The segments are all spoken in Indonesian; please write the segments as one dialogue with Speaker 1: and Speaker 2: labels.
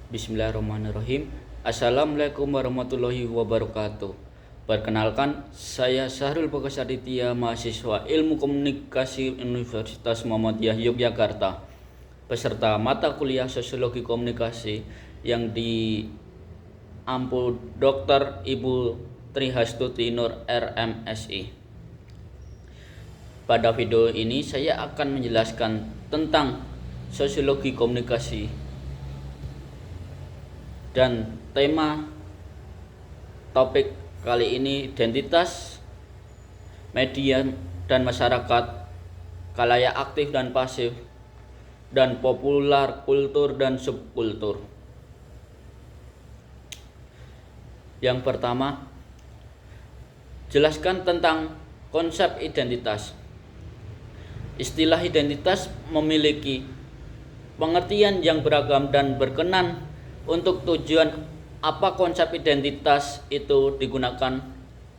Speaker 1: Bismillahirrahmanirrahim. Assalamualaikum warahmatullahi wabarakatuh. Perkenalkan, saya Syahrul Bagas Aditya, mahasiswa Ilmu Komunikasi Universitas Muhammadiyah Yogyakarta, peserta mata kuliah Sosiologi Komunikasi yang diampu Dr. Ibu Trihastuti Nur RMSI. Pada video ini saya akan menjelaskan tentang sosiologi komunikasi dan tema topik kali ini identitas, media dan masyarakat, khalayak aktif dan pasif, dan populer kultur dan subkultur. Yang pertama, jelaskan tentang konsep identitas. Istilah identitas memiliki pengertian yang beragam dan berkenan untuk tujuan apa konsep identitas itu digunakan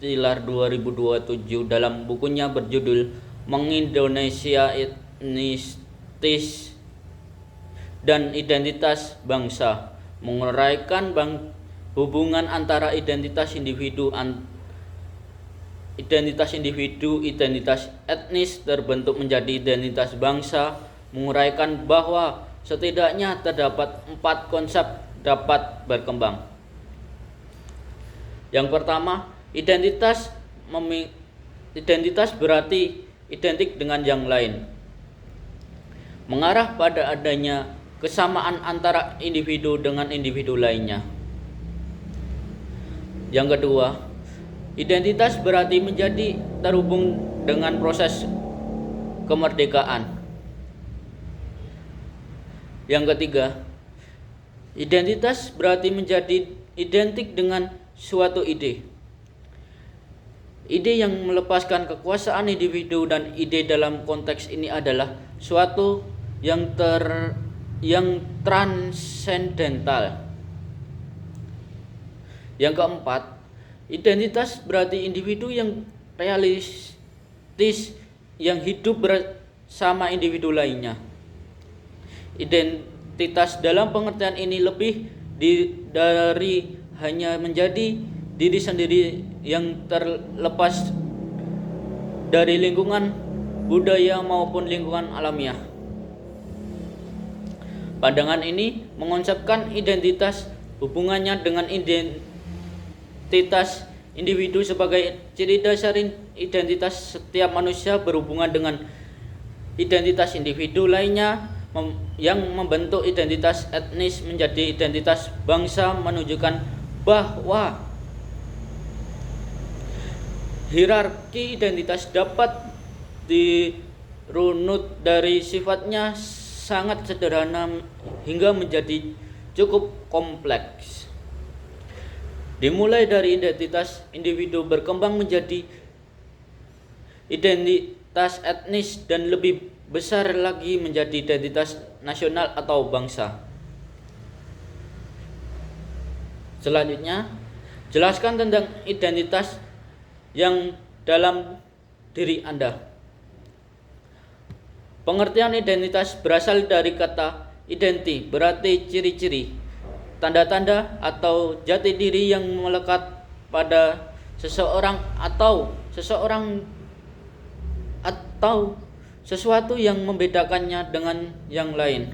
Speaker 1: Tilar 2027 dalam bukunya berjudul Mengindonesia Etnistis dan Identitas Bangsa, menguraikan hubungan antara identitas individu, identitas etnis terbentuk menjadi identitas bangsa, menguraikan bahwa setidaknya terdapat 4 konsep dapat berkembang. Yang pertama, identitas berarti identik dengan yang lain, mengarah pada adanya kesamaan antara individu dengan individu lainnya. Yang kedua, identitas berarti menjadi terhubung dengan proses kemerdekaan. Yang ketiga, identitas berarti menjadi identik dengan suatu ide. Ide yang melepaskan kekuasaan individu, dan ide dalam konteks ini adalah suatu yang transendental. Yang keempat, identitas berarti individu yang realistis yang hidup bersama individu lainnya. Identitas dalam pengertian ini lebih dari hanya menjadi diri sendiri yang terlepas dari lingkungan budaya maupun lingkungan alamiah. Pandangan ini mengonsepkan identitas hubungannya dengan identitas individu sebagai ciri dasar. Identitas setiap manusia berhubungan dengan identitas individu lainnya yang membentuk identitas etnis menjadi identitas bangsa, menunjukkan bahwa hierarki identitas dapat dirunut dari sifatnya sangat sederhana hingga menjadi cukup kompleks. Dimulai dari identitas individu berkembang menjadi identitas etnis dan lebih besar lagi menjadi identitas nasional atau bangsa. Selanjutnya, jelaskan tentang identitas yang dalam diri Anda. Pengertian identitas berasal dari kata identi, berarti ciri-ciri, tanda-tanda atau jati diri yang melekat pada seseorang atau sesuatu yang membedakannya dengan yang lain.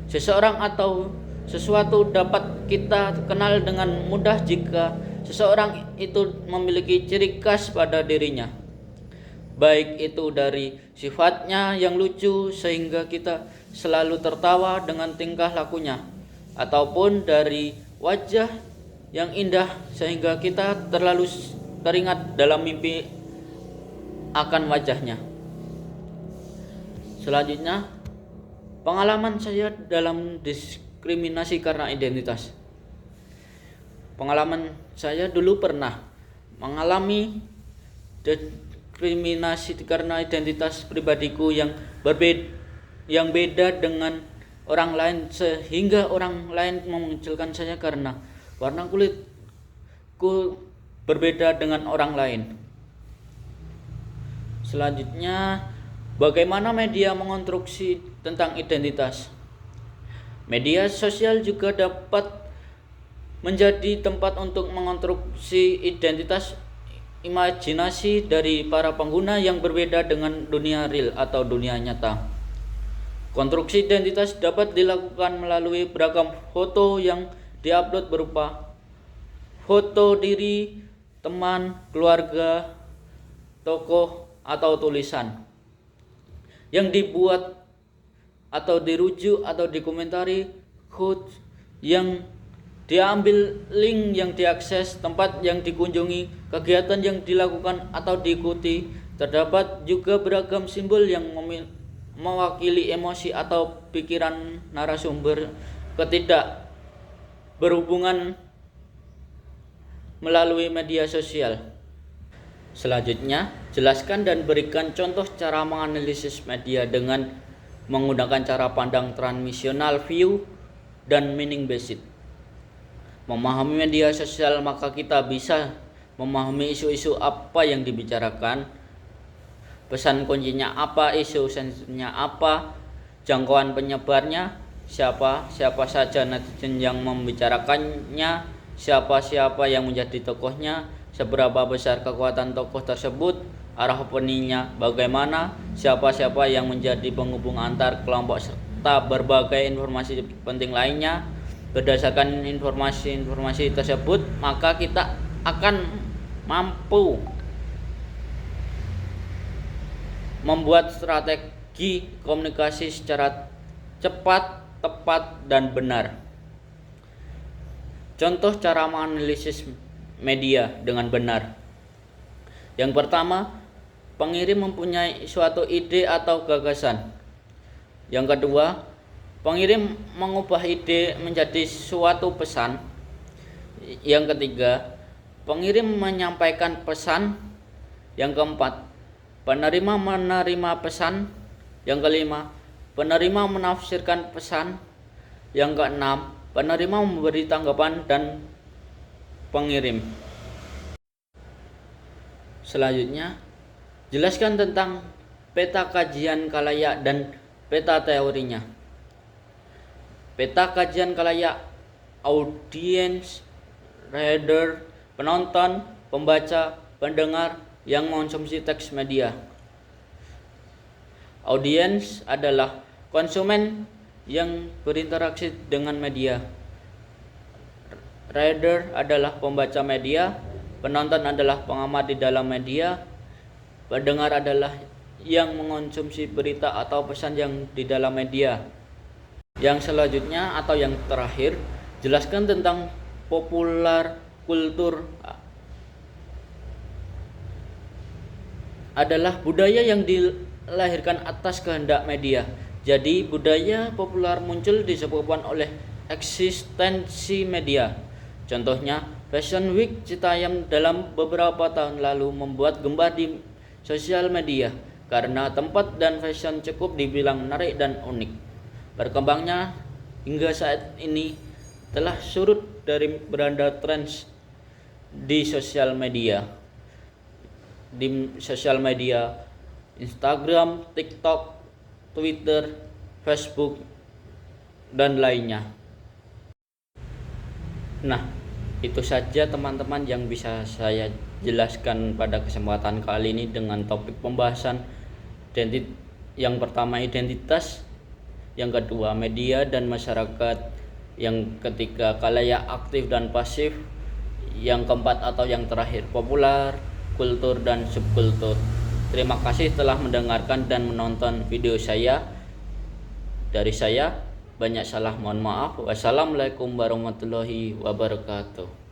Speaker 1: Seseorang atau sesuatu dapat kita kenal dengan mudah jika seseorang itu memiliki ciri khas pada dirinya, baik itu dari sifatnya yang lucu sehingga kita selalu tertawa dengan tingkah lakunya, ataupun dari wajah yang indah sehingga kita terlalu teringat dalam mimpi akan wajahnya. Selanjutnya, pengalaman saya dalam diskriminasi karena identitas. Pengalaman saya dulu pernah mengalami diskriminasi karena identitas pribadiku yang beda dengan orang lain, sehingga orang lain memunculkan saya karena warna kulitku berbeda dengan orang lain. Selanjutnya, bagaimana media mengonstruksi tentang identitas? Media sosial juga dapat menjadi tempat untuk mengonstruksi identitas imajinasi dari para pengguna yang berbeda dengan dunia real atau dunia nyata. Konstruksi identitas dapat dilakukan melalui beragam foto yang diupload berupa foto diri, teman, keluarga, tokoh, atau tulisan yang dibuat atau dirujuk atau dikomentari, quote yang diambil, link yang diakses, tempat yang dikunjungi, kegiatan yang dilakukan atau diikuti. Terdapat juga beragam simbol yang mewakili emosi atau pikiran narasumber ketidak berhubungan melalui media sosial. Selanjutnya, jelaskan dan berikan contoh cara menganalisis media dengan menggunakan cara pandang transmisional, view, dan meaning based. Memahami media sosial, maka kita bisa memahami isu-isu apa yang dibicarakan, pesan kuncinya apa, isu sensitifnya apa, jangkauan penyebarnya, siapa saja netizen yang membicarakannya, siapa yang menjadi tokohnya, seberapa besar kekuatan tokoh tersebut, arah opininya bagaimana, siapa yang menjadi penghubung antar kelompok, serta berbagai informasi penting lainnya. Berdasarkan informasi tersebut, maka kita akan mampu membuat strategi komunikasi secara cepat, tepat, dan benar. Contoh cara menganalisis media dengan benar. Yang pertama, pengirim mempunyai suatu ide atau gagasan. Yang kedua, pengirim mengubah ide menjadi suatu pesan. Yang ketiga, pengirim menyampaikan pesan. Yang keempat, penerima menerima pesan. Yang kelima, penerima menafsirkan pesan. Yang keenam, penerima memberi tanggapan dan pengirim. Selanjutnya, jelaskan tentang peta kajian khalayak dan peta teorinya. Peta kajian khalayak: audiens, reader, penonton, pembaca, pendengar yang mengonsumsi teks media. Audiens adalah konsumen yang berinteraksi dengan media. Reader adalah pembaca media, penonton adalah pengamat di dalam media, pendengar adalah yang mengonsumsi berita atau pesan yang di dalam media. Yang selanjutnya atau yang terakhir, jelaskan tentang popular kultur adalah budaya yang dilahirkan atas kehendak media. Jadi budaya populer muncul disebabkan oleh eksistensi media. Contohnya, Fashion Week Citayam dalam beberapa tahun lalu membuat gembar di sosial media karena tempat dan fashion cukup dibilang menarik dan unik. Berkembangnya hingga saat ini telah surut dari beranda trends di sosial media. Di sosial media Instagram, TikTok, Twitter, Facebook, dan lainnya. Nah, itu saja teman-teman yang bisa saya jelaskan pada kesempatan kali ini dengan topik pembahasan yang pertama identitas, yang kedua media dan masyarakat, yang ketiga khalayak aktif dan pasif, yang keempat atau yang terakhir populer, kultur dan subkultur. Terima kasih telah mendengarkan dan menonton video saya. Dari saya banyak salah, mohon maaf. Wassalamualaikum warahmatullahi wabarakatuh.